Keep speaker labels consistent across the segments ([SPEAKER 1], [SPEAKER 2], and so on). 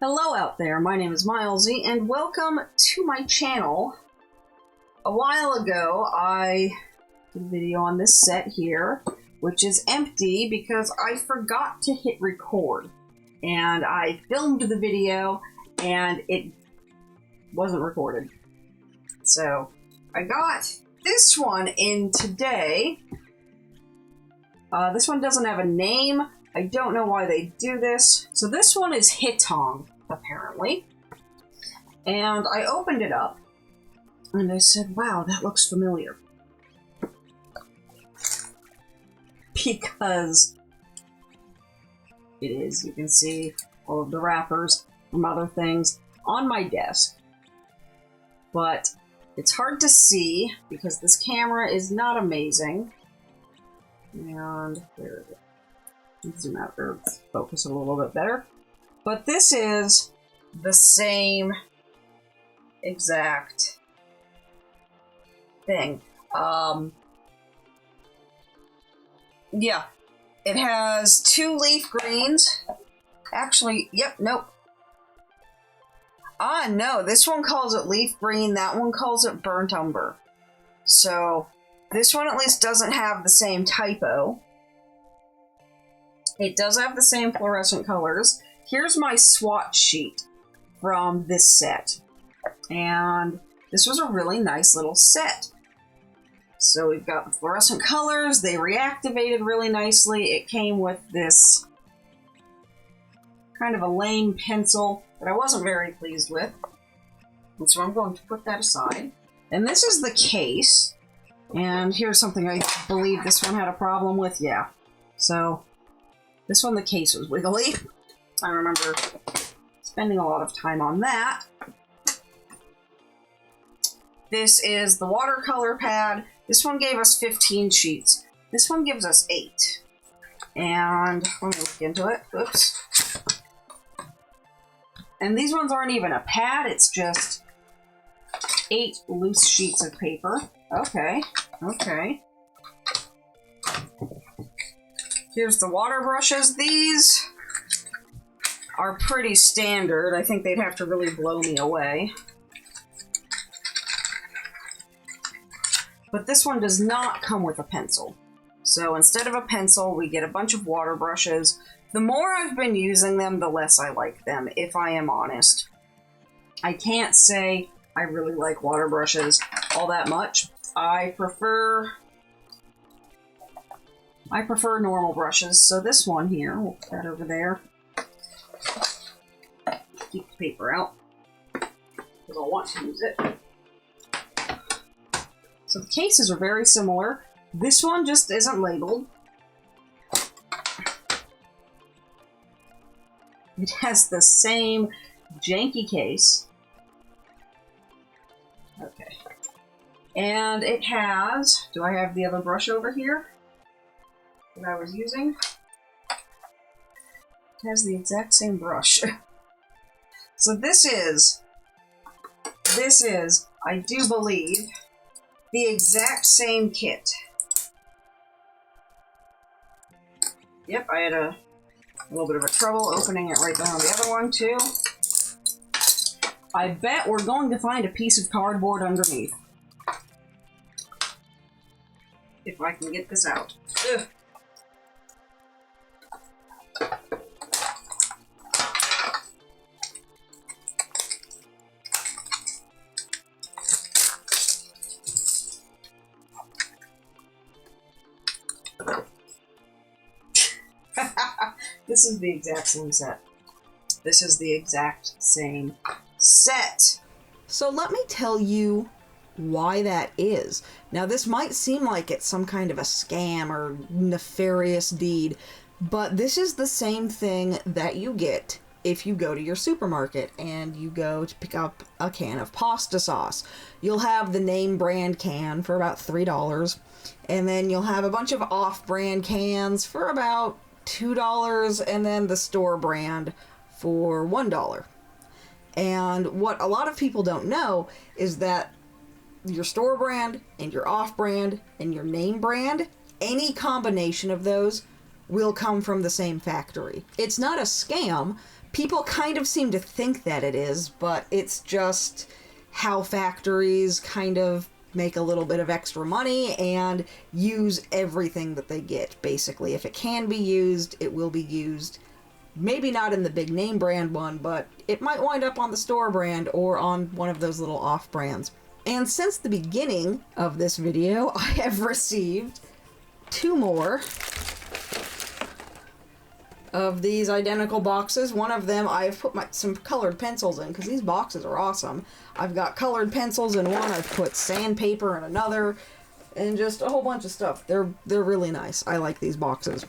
[SPEAKER 1] Hello out there, my name is Milesy, and welcome to my channel. A while ago, I did a video on this set here, which is empty because I forgot to hit record. And I filmed the video, and it wasn't recorded. So, I got this one in today. This one doesn't have a name. I don't know why they do this. So this one is Hitong, apparently. And I opened it up, and I said, wow, that looks familiar. Because it is. You can see all of the wrappers from other things on my desk. But it's hard to see because this camera is not amazing. And where is it? Zoom out or focus a little bit better. But this is the same exact thing. Yeah, it has two leaf greens. Actually, yep, nope. No, this one calls it leaf green, that one calls it burnt umber. So, this one at least doesn't have the same typo. It does have the same fluorescent colors. Here's my swatch sheet from this set. And this was a really nice little set. So we've got the fluorescent colors. They reactivated really nicely. It came with this kind of a lame pencil that I wasn't very pleased with. And so I'm going to put that aside. And this is the case. And here's something I believe this one had a problem with. Yeah. So this one, the case was wiggly. I remember spending a lot of time on that. This is the Watercolor Pad. This one gave us 15 sheets. This one gives us 8. And let me look into it. Oops. And these ones aren't even a pad. It's just 8 loose sheets of paper. Okay. Okay. Here's the water brushes. These are pretty standard. I think they'd have to really blow me away. But this one does not come with a pencil. So instead of a pencil, we get a bunch of water brushes. The more I've been using them, the less I like them, if I am honest. I can't say I really like water brushes all that much. I prefer normal brushes, so this one here, we'll put that over there. Keep the paper out, because I'll want to use it. So the cases are very similar. This one just isn't labeled. It has the same janky case. Okay. And it has, do I have the other brush over here that I was using? It has the exact same brush. So this is, I do believe, the exact same kit. Yep, I had a little bit of a trouble opening it right there on the other one too. I bet we're going to find a piece of cardboard underneath. If I can get this out. Ugh. This is the exact same set. This is the exact same set.
[SPEAKER 2] So let me tell you why that is. Now this might seem like it's some kind of a scam or nefarious deed, but this is the same thing that you get if you go to your supermarket and you go to pick up a can of pasta sauce. You'll have the name brand can for about $3, and then you'll have a bunch of off-brand cans for about $2, and then the store brand for $1. And what a lot of people don't know is that your store brand and your off brand and your name brand, any combination of those will come from the same factory. It's not a scam, People kind of seem to think that it is, but it's just how factories kind of make a little bit of extra money and use everything that they get. Basically, if it can be used, it will be used. Maybe not in the big name brand one, but it might wind up on the store brand or on one of those little off brands. And since the beginning of this video, I have received 2 more of these identical boxes. One of them I've put some colored pencils in because these boxes are awesome. I've got colored pencils in one, I've put sandpaper in another, and just a whole bunch of stuff. They're really nice. I like these boxes.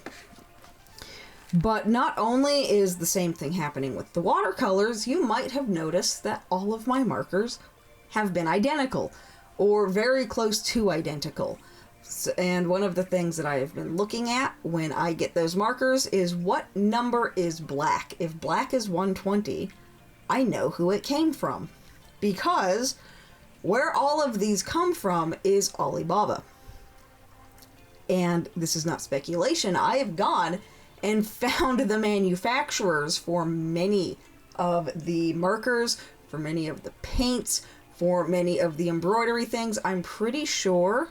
[SPEAKER 2] But not only is the same thing happening with the watercolors, you might have noticed that all of my markers have been identical, or very close to identical. And one of the things that I have been looking at when I get those markers is what number is black. If black is 120, I know who it came from. Because where all of these come from is Alibaba. And this is not speculation. I have gone and found the manufacturers for many of the markers, for many of the paints, for many of the embroidery things. I'm pretty sure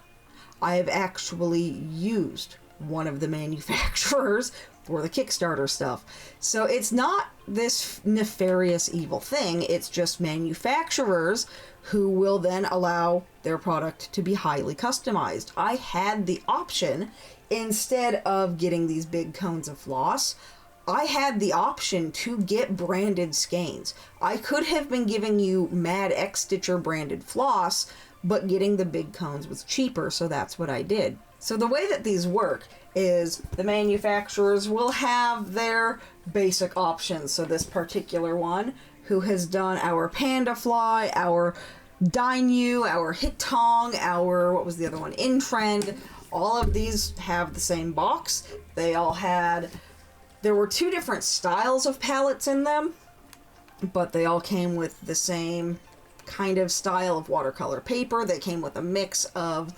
[SPEAKER 2] I have actually used one of the manufacturers for the Kickstarter stuff. So it's not this nefarious evil thing, it's just manufacturers who will then allow their product to be highly customized. I had the option, instead of getting these big cones of floss, I had the option to get branded skeins. I could have been giving you MadXStitcher branded floss, but getting the big cones was cheaper, so that's what I did. So the way that these work is the manufacturers will have their basic options. So this particular one, who has done our Panda Fly, our Dainu, our Hitong, our, what was the other one, In Trend, all of these have the same box. They all had, there were 2 different styles of palettes in them, but they all came with the same kind of style of watercolor paper. They came with a mix of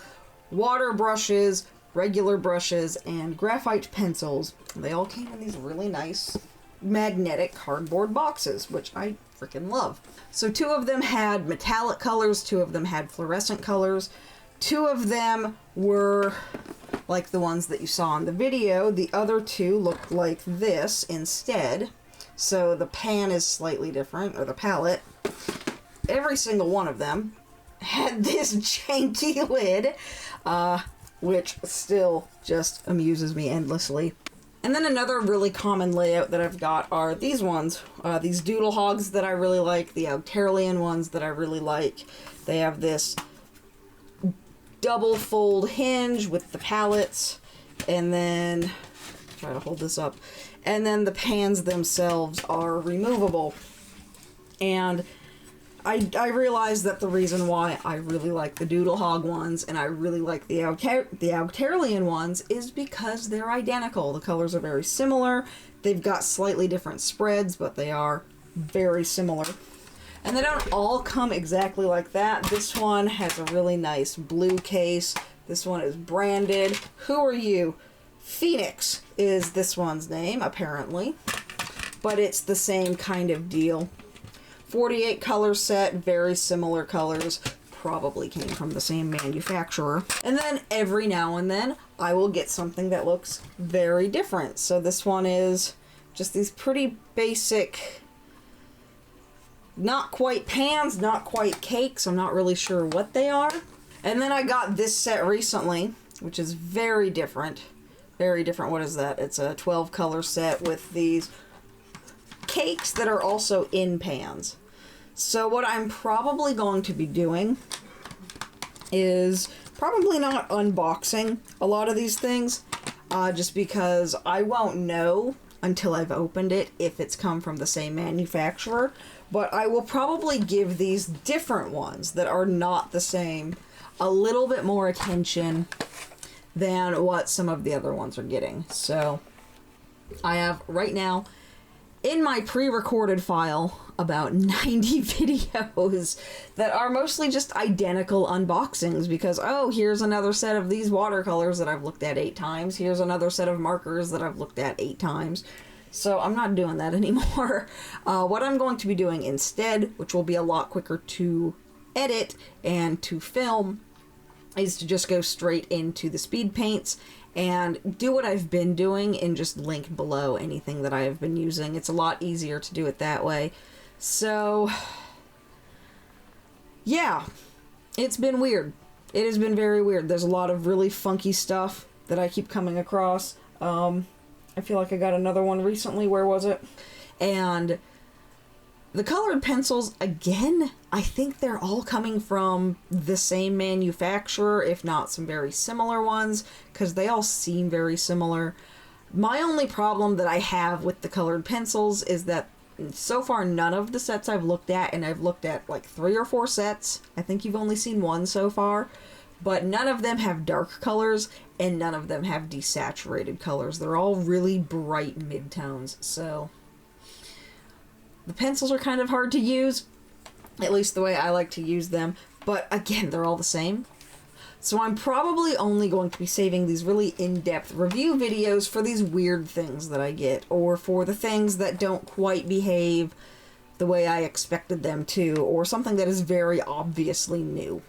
[SPEAKER 2] water brushes, regular brushes, and graphite pencils. They all came in these really nice magnetic cardboard boxes, which I freaking love. So 2 of them had metallic colors, 2 of them had fluorescent colors, 2 of them were like the ones that you saw in the video. The other 2 looked like this instead. So the pan is slightly different, or the palette. Every single one of them had this janky lid, which still just amuses me endlessly. And then another really common layout that I've got are these ones, these doodle hogs that I really like, the Auterlian ones that I really like. They have this double fold hinge with the palettes, and then, try to hold this up, and then the pans themselves are removable. And I realized that the reason why I really like the Doodle Hog ones and I really like the Auterlian ones is because they're identical. The colors are very similar. They've got slightly different spreads, but they are very similar. And they don't all come exactly like that. This one has a really nice blue case. This one is branded. Who are you? Phoenix is this one's name, apparently. But it's the same kind of deal. 48 color set, very similar colors, probably came from the same manufacturer. And then every now and then I will get something that looks very different. So this one is just these pretty basic, not quite pans, not quite cakes, I'm not really sure what they are. And then I got this set recently, which is very different. Very different. What is that? It's a 12 color set with these cakes that are also in pans. So what I'm probably going to be doing is probably not unboxing a lot of these things, just because I won't know until I've opened it if it's come from the same manufacturer. But I will probably give these different ones that are not the same a little bit more attention than what some of the other ones are getting. So I have right now in my pre-recorded file about 90 videos that are mostly just identical unboxings because, oh, here's another set of these watercolors that I've looked at 8 times. Here's another set of markers that I've looked at 8 times. So I'm not doing that anymore. What I'm going to be doing instead, which will be a lot quicker to edit and to film, is to just go straight into the speed paints and do what I've been doing and just link below anything that I have been using. It's a lot easier to do it that way. So, yeah, it's been weird. It has been very weird. There's a lot of really funky stuff that I keep coming across. I feel like I got another one recently. Where was it? And the colored pencils, again, I think they're all coming from the same manufacturer, if not some very similar ones, because they all seem very similar. My only problem that I have with the colored pencils is that so far none of the sets I've looked at, and I've looked at like 3 or 4 sets, I think you've only seen one so far, but none of them have dark colors, and none of them have desaturated colors. They're all really bright midtones, so the pencils are kind of hard to use, at least the way I like to use them, but again, they're all the same. So I'm probably only going to be saving these really in-depth review videos for these weird things that I get, or for the things that don't quite behave the way I expected them to, or something that is very obviously new.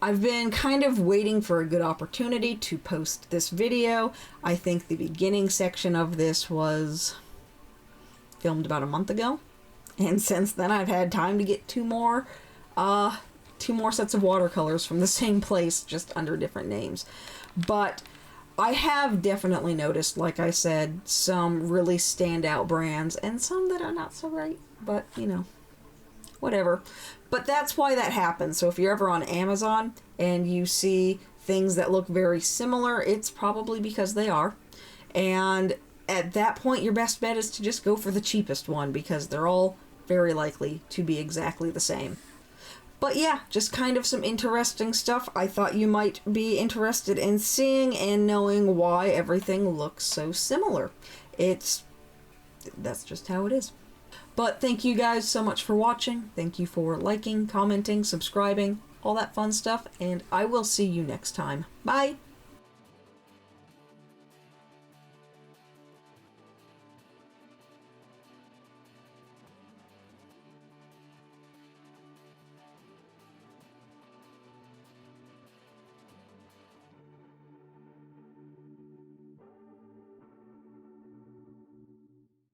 [SPEAKER 2] I've been kind of waiting for a good opportunity to post this video. I think the beginning section of this was filmed about a month ago, and since then I've had time to get two more sets of watercolors from the same place, just under different names. But I have definitely noticed, like I said, some really standout brands and some that are not so great, but you know, whatever. But that's why that happens. So if you're ever on Amazon and you see things that look very similar, it's probably because they are. And at that point, your best bet is to just go for the cheapest one, because they're all very likely to be exactly the same. But yeah, just kind of some interesting stuff I thought you might be interested in seeing and knowing why everything looks so similar. That's just how it is. But thank you guys so much for watching. Thank you for liking, commenting, subscribing, all that fun stuff, and I will see you next time. Bye!